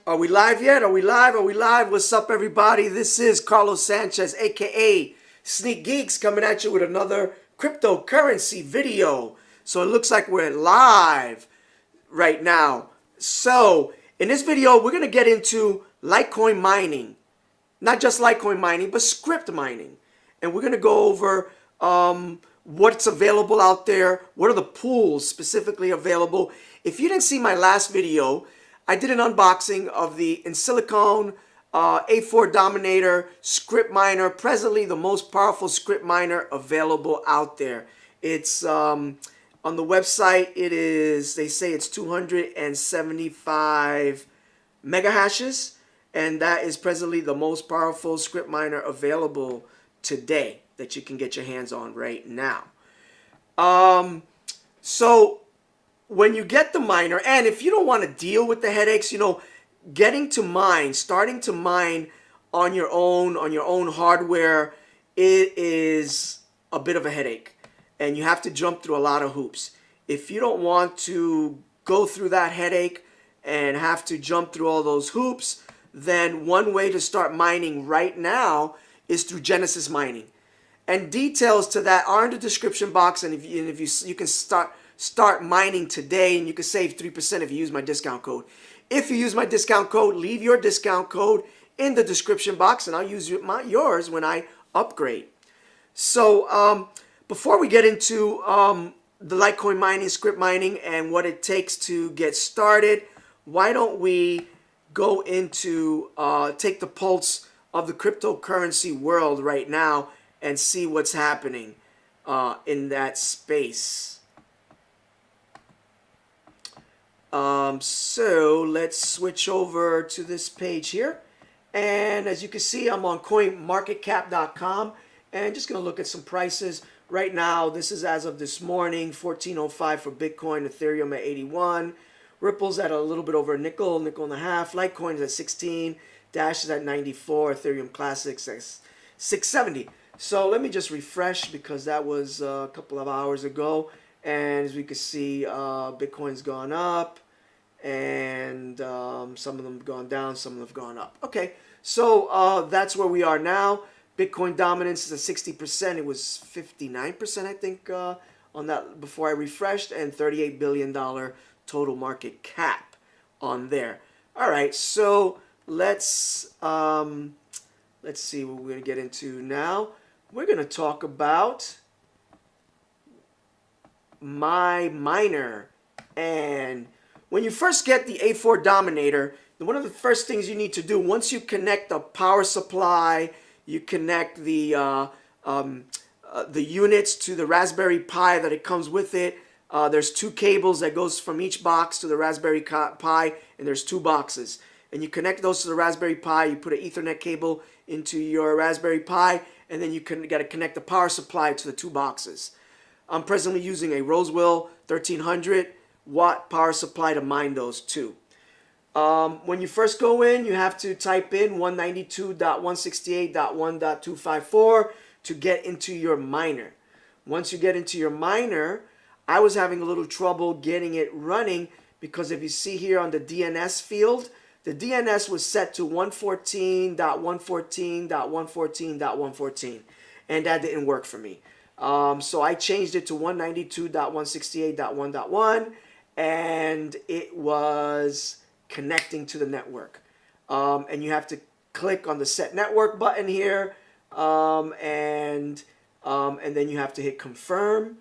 Are we live yet? Are we live? Are we live? What's up, everybody? This is Carlos Sanchez, aka Sneak Geeks, coming at you with another cryptocurrency video. So it looks like we're live right now. So in this video, we're going to get into Litecoin mining. Not just Litecoin mining, but script mining. And we're going to go over what's available out there. What are the pools specifically available? If you didn't see my last video, I did an unboxing of the in silicon A4 Dominator script miner, presently the most powerful script miner available out there. It's on the website. It is, they say it's 275 mega hashes, and that is presently the most powerful script miner available today that you can get your hands on right now. So when you get the miner, and if you don't want to deal with the headaches, you know, starting to mine on your own hardware, it is a bit of a headache, and you have to jump through a lot of hoops. If you don't want to go through that headache and have to jump through all those hoops, then one way to start mining right now is through Genesis Mining. And details to that are in the description box, and if you can start mining today, and you can save 3% if you use my discount code. If you use my discount code, leave your discount code in the description box, and I'll use yours when I upgrade. So before we get into the Litecoin mining, script mining, and what it takes to get started, why don't we go into take the pulse of the cryptocurrency world right now and see what's happening in that space. So let's switch over to this page here, and as you can see, I'm on coinmarketcap.com, and just gonna look at some prices right now. This is as of this morning, 1405 for Bitcoin, Ethereum at 81, Ripple's at a little bit over a nickel and a half, Litecoin is at 16, Dash is at 94, Ethereum Classics at 670. So let me just refresh, because that was a couple of hours ago, and as we can see, Bitcoin's gone up, and some of them have gone down, some of them have gone up. Okay, so that's where we are now. Bitcoin dominance is at 60%. It was 59%, I think, on that before I refreshed, and $38 billion total market cap on there. All right, so let's see what we're going to get into now. We're going to talk about my miner. And when you first get the A4 Dominator, one of the first things you need to do, once you connect the power supply, you connect the units to the Raspberry Pi that it comes with it. There's two cables that goes from each box to the Raspberry Pi, and there's two boxes. And you connect those to the Raspberry Pi, you put an Ethernet cable into your Raspberry Pi, and then you got to connect the power supply to the two boxes. I'm presently using a Roswell 1300 watt power supply to mine those two. When you first go in, you have to type in 192.168.1.254 to get into your miner. Once you get into your miner, I was having a little trouble getting it running, because if you see here on the DNS field, the DNS was set to 114.114.114.114, and that didn't work for me. So I changed it to 192.168.1.1, and it was connecting to the network. And you have to click on the set network button here, and then you have to hit confirm,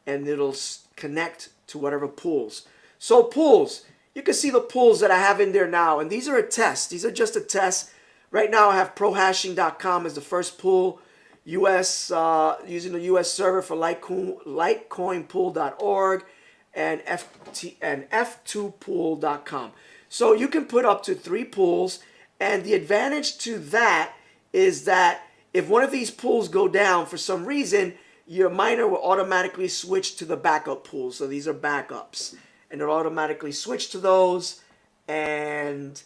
and it'll connect to whatever pools. So pools, you can see the pools that I have in there now, and these are a test. These are just a test. Right now I have prohashing.com as the first pool, US using the US server for litecoinpool.org, and f2pool.com. So you can put up to 3 pools, and the advantage to that is that if one of these pools go down for some reason, your miner will automatically switch to the backup pool. So these are backups, and it'll automatically switch to those, and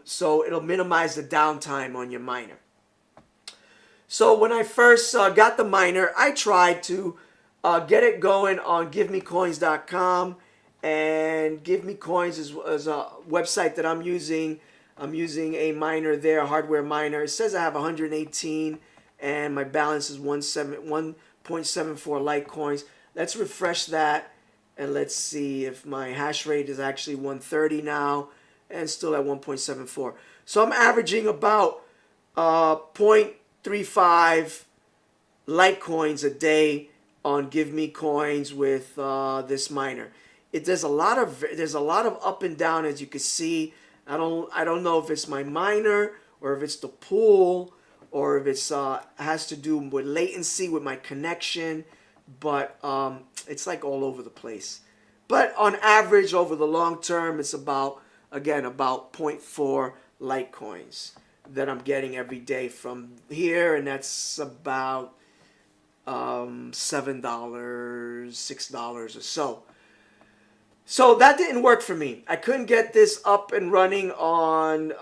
so it'll minimize the downtime on your miner. So when I first got the miner, I tried to get it going on givemecoins.com, And Give Me Coins is a website that I'm using. I'm using a miner there, a hardware miner. It says I have 118 and my balance is 1.74 Litecoins. Let's refresh that and let's see if my hash rate is actually 130 now and still at 1.74. So I'm averaging about 0.35 Litecoins a day on Give Me Coins with this miner. There's a lot of up and down, as you can see. I don't know if it's my miner or if it's the pool or if it's has to do with latency with my connection, but it's like all over the place. But on average, over the long term, it's about about zero point 0.4 Litecoins that I'm getting every day from here, and that's about $7, $6 or so. So that didn't work for me. I couldn't get this up and running on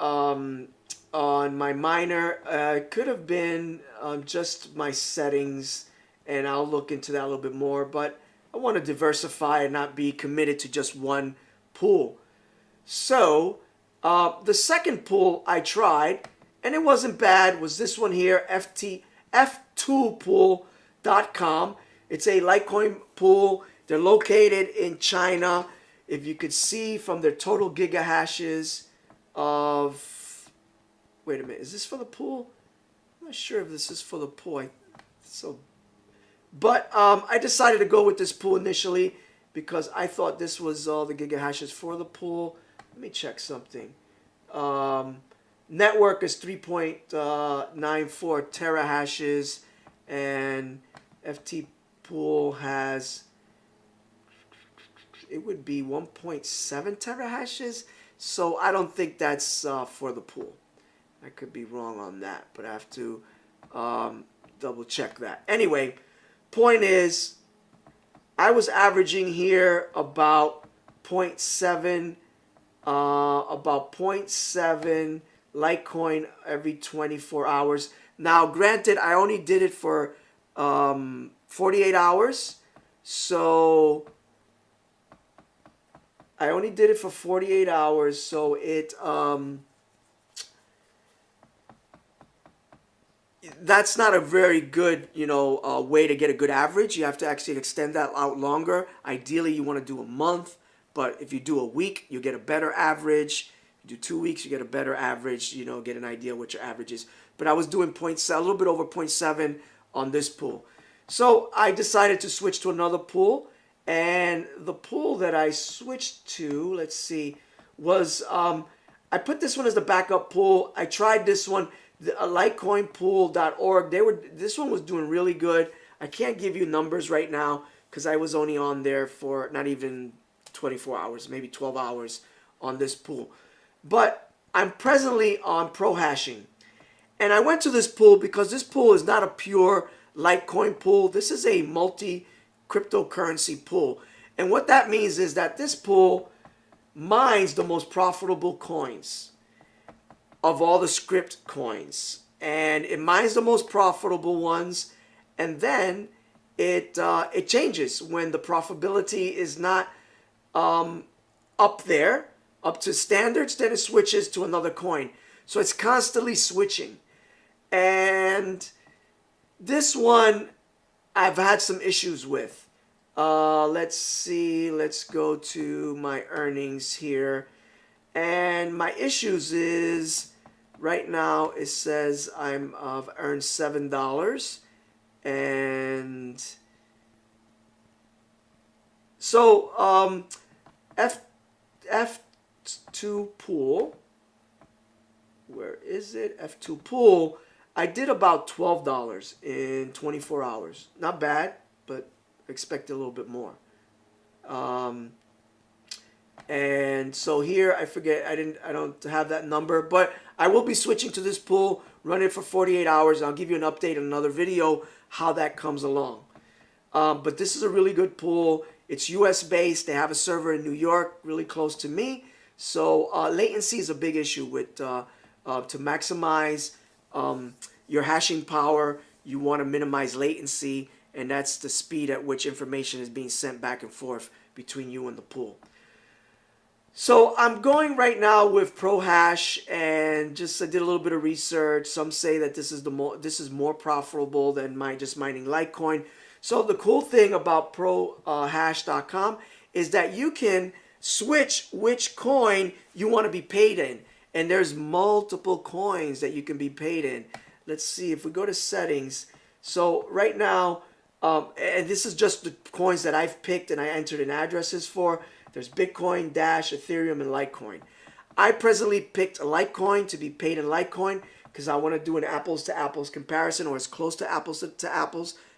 my miner. It could have been just my settings, and I'll look into that a little bit more. But I want to diversify and not be committed to just one pool. So the second pool I tried, and it wasn't bad, was this one here, F2pool.com. It's a Litecoin pool. They're located in China. If you could see from their total gigahashes of, wait a minute, is this for the pool? I'm not sure if this is for the pool. But I decided to go with this pool initially because I thought this was all the gigahashes for the pool. Let me check something. Network is 3.94 terahashes, and FT pool has, it would be 1.7 terahashes. So I don't think that's for the pool. I could be wrong on that, but I have to double check that. Anyway, point is, I was averaging here about 0.7 Litecoin every 24 hours. Now, granted, I only did it for 48 hours. So I only did it for 48 hours. So that's not a very good, way to get a good average. You have to actually extend that out longer. Ideally, you want to do a month. But if you do a week, you get a better average. If you do 2 weeks, you get a better average, get an idea what your average is. But I was doing a little bit over 0.7 on this pool. So I decided to switch to another pool. And the pool that I switched to, let's see, was, I put this one as the backup pool. I tried this one, litecoinpool.org. This one was doing really good. I can't give you numbers right now because I was only on there for not even 24 hours, maybe 12 hours on this pool. But I'm presently on pro hashing. And I went to this pool because this pool is not a pure Litecoin pool. This is a multi-cryptocurrency pool. And what that means is that this pool mines the most profitable coins of all the script coins. And it mines the most profitable ones. And then it changes when the profitability is not up to standards, then it switches to another coin. So it's constantly switching. And this one I've had some issues with. Let's see, let's go to my earnings here. And my issues is, right now it says I've earned $7. And so F2 pool, where is it? F2 pool, I did about $12 in 24 hours. Not bad, but expect a little bit more. And so here, I forget, I don't have that number, but I will be switching to this pool, run it for 48 hours. I'll give you an update in another video how that comes along. But this is a really good pool. It's US based. They have a server in New York, really close to me. So latency is a big issue with to maximize your hashing power. You want to minimize latency, and that's the speed at which information is being sent back and forth between you and the pool. So I'm going right now with ProHash, and just I did a little bit of research. Some say that this is more profitable than just mining Litecoin. So the cool thing about ProHash.com is that you can switch which coin you want to be paid in, and there's multiple coins that you can be paid in. Let's see if we go to settings. So right now, and this is just the coins that I've picked and I entered in addresses for. There's Bitcoin, Dash, Ethereum, and Litecoin. I presently picked a Litecoin to be paid in Litecoin because I want to do an apples to apples comparison, or as close to apples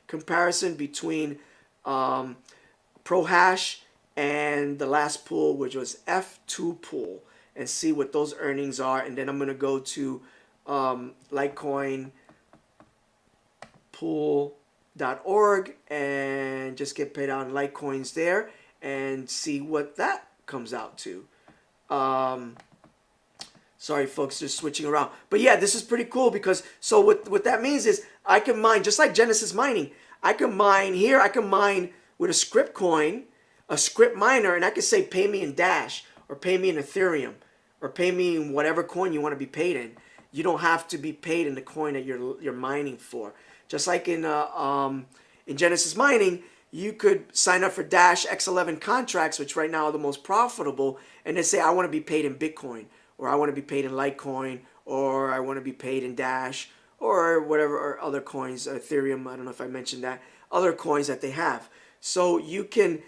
comparison between ProHash and the last pool, which was F2 pool, and see what those earnings are. And then I'm going to go to Litecoin pool.org and just get paid out in Litecoins there and see what that comes out to. Sorry, folks, just switching around. But yeah, this is pretty cool because, so what that means is I can mine, just like Genesis mining, I can mine here, I can mine with a script coin, a script miner, and I can say pay me in Dash, or pay me in Ethereum, or pay me in whatever coin you want to be paid in. You don't have to be paid in the coin that you're mining for. Just like in Genesis mining, you could sign up for Dash X11 contracts, which right now are the most profitable, and then say, I want to be paid in Bitcoin, or I want to be paid in Litecoin, or I want to be paid in Dash, or whatever, or other coins, Ethereum, I don't know if I mentioned that, other coins that they have. So you can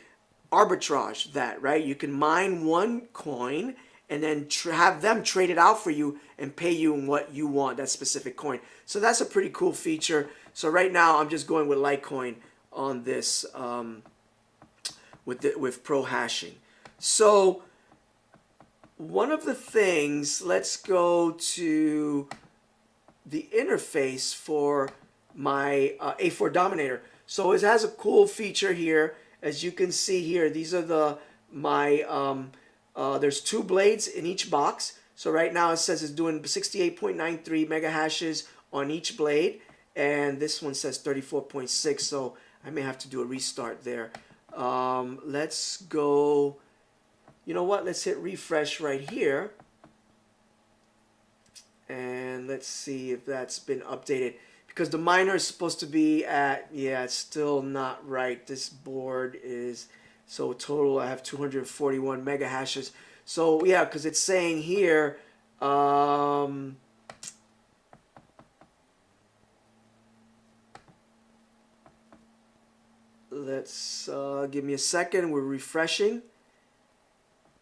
arbitrage that, right? You can mine one coin and then have them trade it out for you and pay you in what you want, that specific coin. So that's a pretty cool feature. So right now I'm just going with Litecoin on this with pro hashing. So one of the things, let's go to the interface for my A4 Dominator. So it has a cool feature here. As you can see here, these are there's 2 blades in each box. So right now it says it's doing 68.93 mega hashes on each blade, and this one says 34.6. So I may have to do a restart there. Let's go, you know what, let's hit refresh right here. And let's see if that's been updated. Because the miner is supposed to be at, yeah, it's still not right. This board is, so total I have 241 mega hashes. So yeah, because it's saying here, let's give me a second. We're refreshing.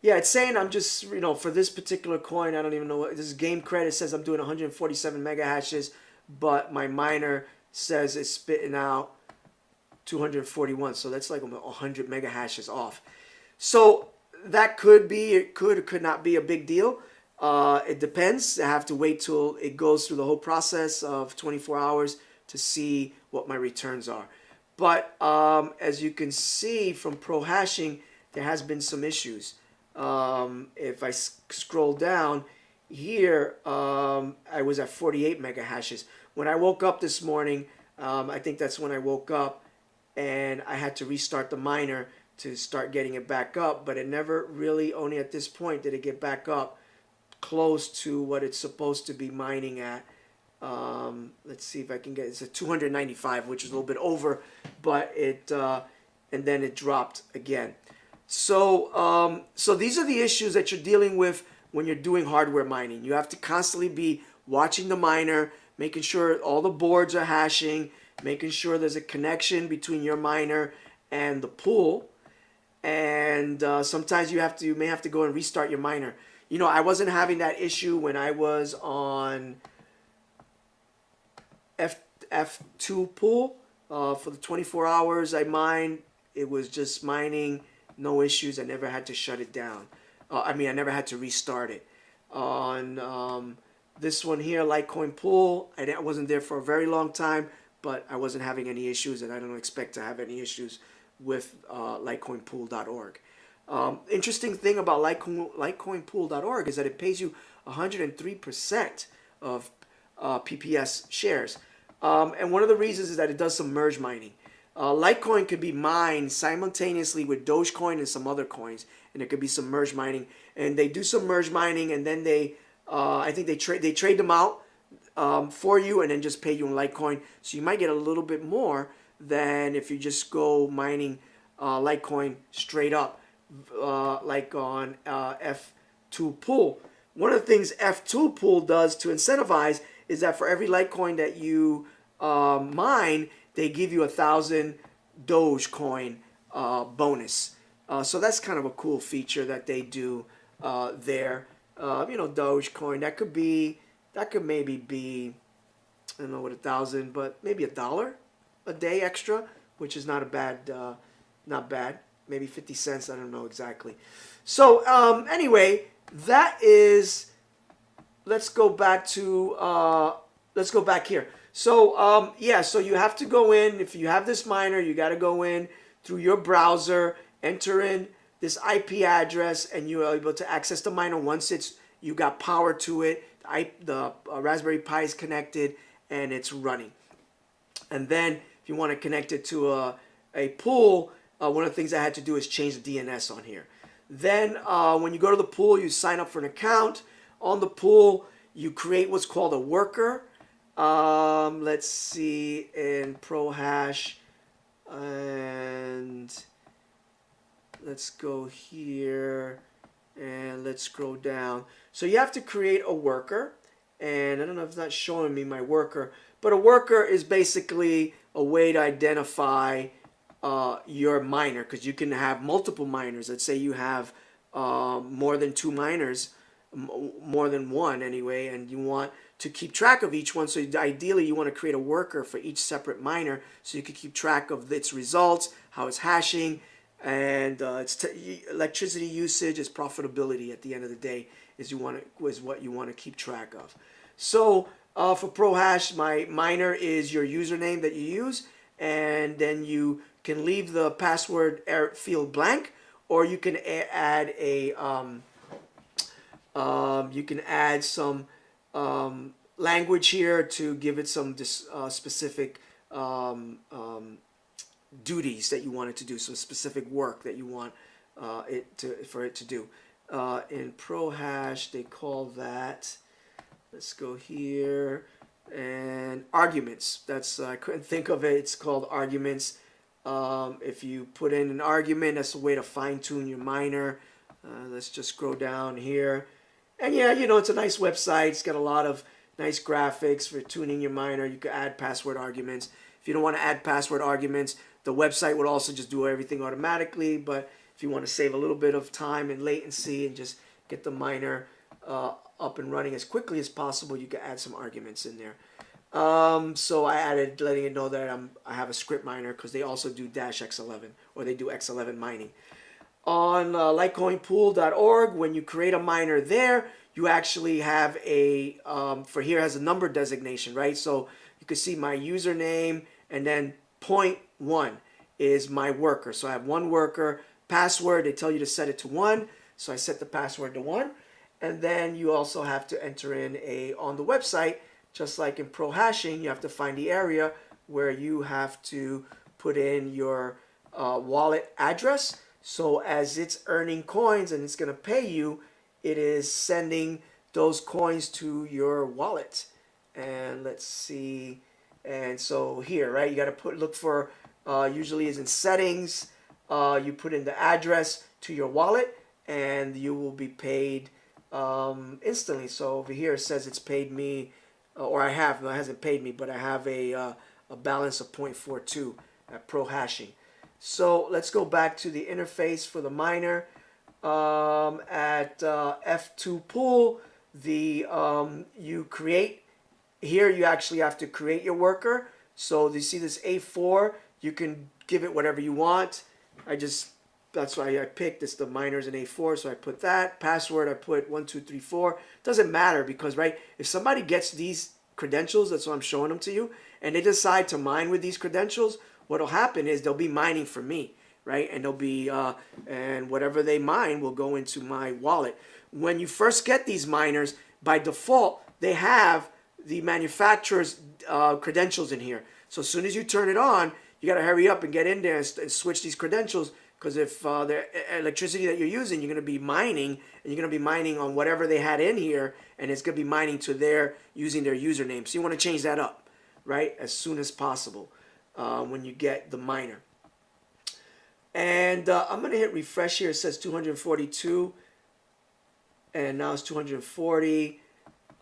Yeah, it's saying I'm just, for this particular coin, I don't even know what this is. Game credit says I'm doing 147 mega hashes, but my miner says it's spitting out 241. So that's like 100 mega hashes off. So that could be, it could or could not be a big deal. It depends. I have to wait till it goes through the whole process of 24 hours to see what my returns are. But as you can see from pro hashing, there has been some issues. If I scroll down here, I was at 48 mega hashes. When I woke up this morning, I think that's when I woke up, and I had to restart the miner to start getting it back up, but it never really, only at this point did it get back up close to what it's supposed to be mining at. Let's see if I can get, it's at 295, which is a little bit over, but it, and then it dropped again. So, so these are the issues that you're dealing with when you're doing hardware mining. You have to constantly be watching the miner, making sure all the boards are hashing, making sure there's a connection between your miner and the pool. And sometimes you may have to go and restart your miner. I wasn't having that issue when I was on F2 pool. For the 24 hours I mined, it was just mining. No issues. I never had to shut it down. I never had to restart it. On this one here, Litecoin pool, I wasn't there for a very long time, but I wasn't having any issues, and I don't expect to have any issues with litecoinpool.org. Interesting thing about litecoinpool.org is that it pays you 103% of PPS shares. And one of the reasons is that it does some merge mining. Litecoin could be mined simultaneously with Dogecoin and some other coins, and there could be some merge mining. And they do some merge mining, and then I think they trade them out for you, and then just pay you in Litecoin. So you might get a little bit more than if you just go mining Litecoin straight up, like on F2 Pool. One of the things F2 Pool does to incentivize is that for every Litecoin that you mine, they give you 1,000 Dogecoin bonus. So that's kind of a cool feature that they do there. Dogecoin, that could maybe be, I don't know what 1,000, but maybe $1 a day extra, which is not not bad. Maybe 50 cents, I don't know exactly. So anyway, that is, let's go back here. So yeah, so you have to go in, if you have this miner, you got to go in through your browser, enter in this IP address, and you are able to access the miner once you got power to it, the Raspberry Pi is connected, and it's running. And then if you want to connect it to a pool, one of the things I had to do is change the DNS on here. Then when you go to the pool, you sign up for an account. On the pool, you create what's called a worker. Let's see, in ProHash, and let's go here, and let's scroll down. So you have to create a worker, and I don't know if it's not showing me my worker, but a worker is basically a way to identify your miner, because you can have multiple miners. Let's say you have more than 2 miners, more than one anyway, and you want to keep track of each one. So ideally you want to create a worker for each separate miner so you can keep track of its results, how it's hashing, and its electricity usage, its profitability at the end of the day is what you want to keep track of. So for ProHash, my miner is your username that you use, and then you can leave the password field blank, or you can add some language here to give it some specific duties that you want it to do, some specific work that you want for it to do. In ProHash, they call that, let's go here, and arguments. That's I couldn't think of it. It's called arguments. If you put in an argument, that's a way to fine-tune your miner. Let's just scroll down here. And yeah, it's a nice website. It's got a lot of nice graphics for tuning your miner. You can add password arguments. If you don't want to add password arguments, the website would also just do everything automatically. But if you want to save a little bit of time and latency and just get the miner up and running as quickly as possible, you can add some arguments in there. So I added letting it know that I have a script miner, because they also do -X11, or they do X11 mining. On litecoinpool.org, when you create a miner there, you actually have for here has a number designation, right? So you can see my username, and then 0.1 is my worker. So I have one worker. Password, they tell you to set it to 1. So I set the password to 1. And then you also have to enter in on the website, just like in pro hashing, you have to find the area where you have to put in your wallet address. So as it's earning coins and it's going to pay you, it is sending those coins to your wallet. And let's see. And so here, right, you got to look for, usually is in settings. You put in the address to your wallet, and you will be paid instantly. So over here it says it's paid me, or it hasn't paid me, but I have a balance of 0.42 at pro hashing. So let's go back to the interface for the miner. At F2 pool, you create, here you actually have to create your worker. So you see this A4, you can give it whatever you want. That's why I picked this, the miners in A4, so I put that. Password, I put 1234. Doesn't matter, because, right, if somebody gets these credentials, that's what I'm showing them to you, and they decide to mine with these credentials, what'll happen is they'll be mining for me, right? And they'll be, and whatever they mine will go into my wallet. When you first get these miners, by default, they have the manufacturer's credentials in here. So as soon as you turn it on, you got to hurry up and get in there and switch these credentials, because if the electricity that you're using, you're going to be mining, and you're going to be mining on whatever they had in here, and it's going to be mining to their, using their username. So you want to change that up, right, as soon as possible when you get the miner. And I'm going to hit refresh here. It says 242, and now it's 240.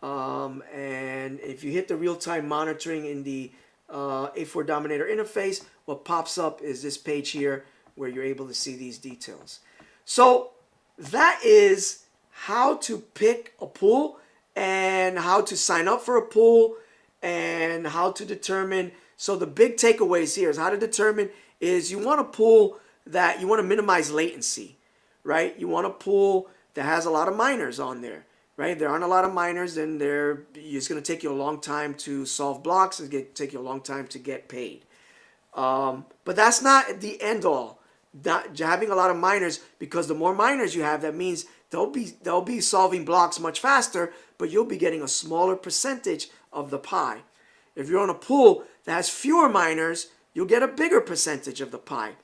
And if you hit the real-time monitoring in the A4 Dominator interface, what pops up is this page here where you're able to see these details. So that is how to pick a pool, and how to sign up for a pool, and how to determine. So the big takeaways here is how to determine is you want a pool that you want to minimize latency, right? You want a pool that has a lot of miners on there, right? There aren't a lot of miners, and it's going to take you a long time to solve blocks. It's going to take you a long time to get paid. But that's not the end all. Not having a lot of miners, because the more miners you have, that means they'll be solving blocks much faster, but you'll be getting a smaller percentage of the pie. If you're on a pool that has fewer miners, you'll get a bigger percentage of the pie.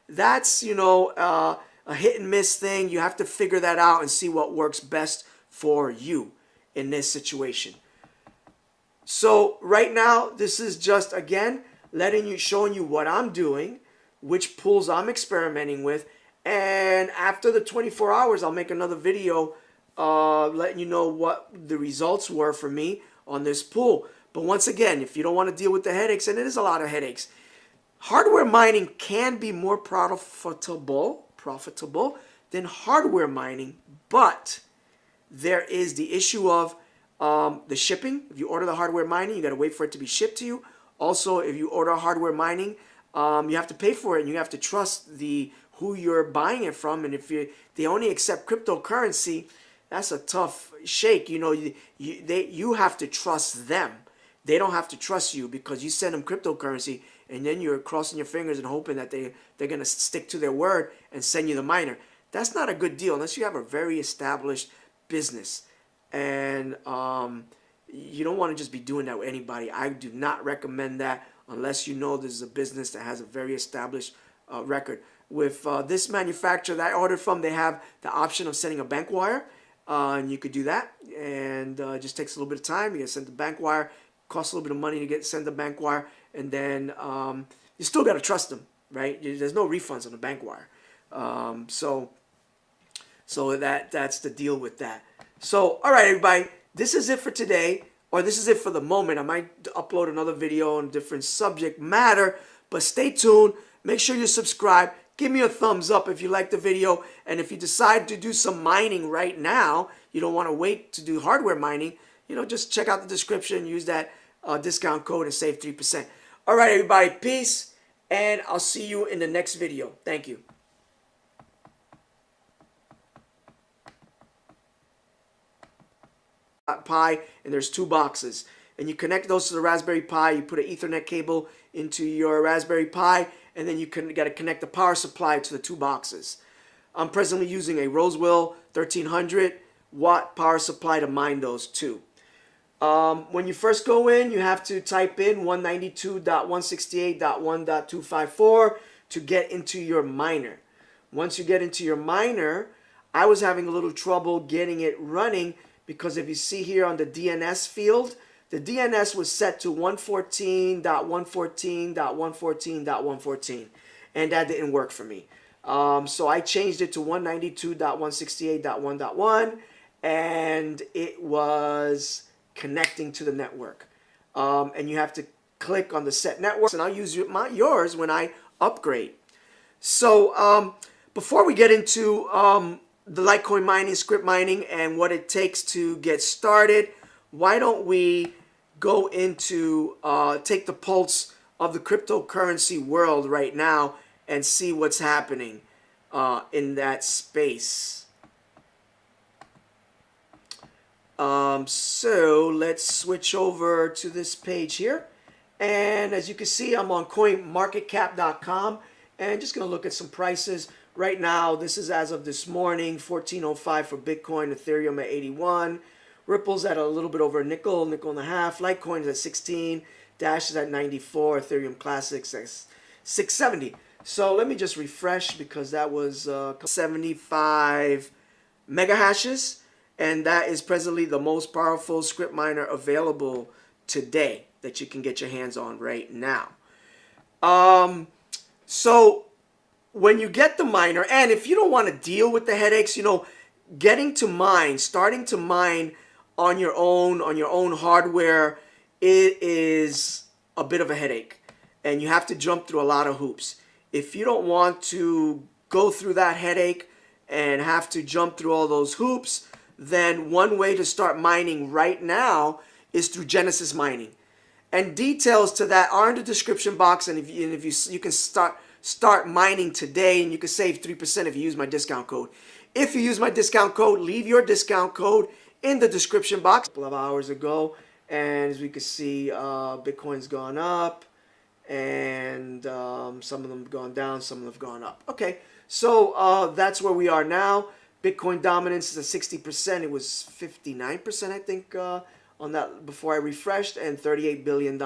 That's, a hit and miss thing. You have to figure that out and see what works best for you in this situation. So right now, this is just, again, showing you what I'm doing, which pools I'm experimenting with, and after the 24 hours, I'll make another video letting you know what the results were for me on this pool. But once again, if you don't want to deal with the headaches, and it is a lot of headaches, hardware mining can be more profitable than hardware mining, but there is the issue of the shipping. If you order the hardware mining, you got to wait for it to be shipped to you. Also, if you order hardware mining, you have to pay for it, and you have to trust who you're buying it from. And if they only accept cryptocurrency, that's a tough shake. You have to trust them. They don't have to trust you, because you send them cryptocurrency, and then you're crossing your fingers and hoping that they're going to stick to their word and send you the miner. That's not a good deal unless you have a very established business. And you don't want to just be doing that with anybody. I do not recommend that unless you know this is a business that has a very established record. With this manufacturer that I ordered from, they have the option of sending a bank wire, and you could do that. And it just takes a little bit of time. You can send the bank wire. Costs a little bit of money to send the bank wire, and then you still got to trust them, right? There's no refunds on the bank wire. So that's the deal with that. So, all right, everybody, this is it for today, or this is it for the moment. I might upload another video on a different subject matter, but stay tuned. Make sure you subscribe. Give me a thumbs up if you like the video, and if you decide to do some mining right now, you don't want to wait to do hardware mining, just check out the description, use that discount code, and save 3%. All right, everybody, peace, and I'll see you in the next video. Thank you. Pi, and there's 2 boxes, and you connect those to the Raspberry Pi. You put an Ethernet cable into your Raspberry Pi, and then you got to connect the power supply to the 2 boxes. I'm presently using a Roswell 1300 watt power supply to mine those 2. When you first go in, you have to type in 192.168.1.254 to get into your miner. Once you get into your miner, I was having a little trouble getting it running, because if you see here on the DNS field, the DNS was set to 114.114.114.114, and that didn't work for me. So I changed it to 192.168.1.1, and it was connecting to the network. And you have to click on the set networks, and I'll use yours when I upgrade. So before we get into the Litecoin mining, script mining, and what it takes to get started, why don't we go into take the pulse of the cryptocurrency world right now and see what's happening in that space. So let's switch over to this page here, and as you can see, I'm on coinmarketcap.com, and just going to look at some prices. Right now, this is as of this morning, 14.05 for Bitcoin, Ethereum at 81, Ripple's at a little bit over a nickel and a half, Litecoin is at 16, Dash is at 94, Ethereum Classics 670. So let me just refresh because that was 75 mega hashes, and that is presently the most powerful script miner available today that you can get your hands on right now. So when you get the miner, and if you don't want to deal with the headaches, getting to mine, starting to mine on your own hardware, it is a bit of a headache, and you have to jump through a lot of hoops. If you don't want to go through that headache and have to jump through all those hoops, then one way to start mining right now is through Genesis Mining. And details to that are in the description box, and if you can start mining today, and you can save 3% if you use my discount code. If you use my discount code, leave your discount code in the description box. A couple of hours ago, and as we can see, Bitcoin's gone up, and some of them have gone down, some of them have gone up. Okay, so that's where we are now. Bitcoin dominance is at 60%. It was 59%, I think, on that before I refreshed, and $38 billion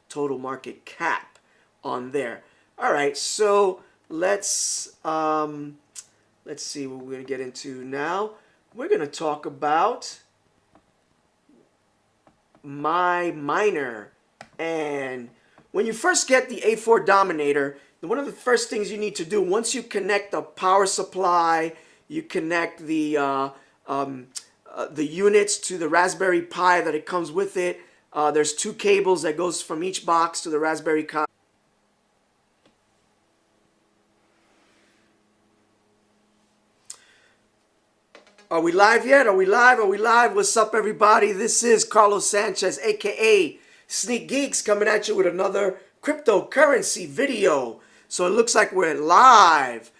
total market cap on there. All right, so let's see what we're going to get into now. We're going to talk about my miner. And when you first get the A4 Dominator, one of the first things you need to do, once you connect the power supply, you connect the units to the Raspberry Pi that it comes with it. There's 2 cables that goes from each box to the Raspberry Pi. Are we live yet? Are we live? Are we live? What's up, everybody? This is Carlos Sanchez, aka Sneak Geeks, coming at you with another cryptocurrency video. So it looks like we're live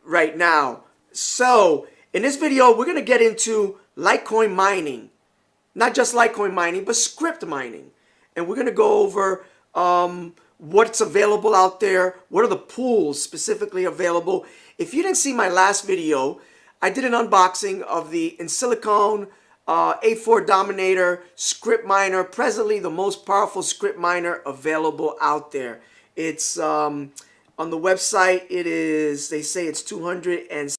right now. So in this video, we're going to get into Litecoin mining. Not just Litecoin mining, but script mining. And we're going to go over what's available out there. What are the pools specifically available? If you didn't see my last video, I did an unboxing of the in silicon A4 Dominator script miner, presently the most powerful script miner available out there. It's on the website. It is, they say it's 200 and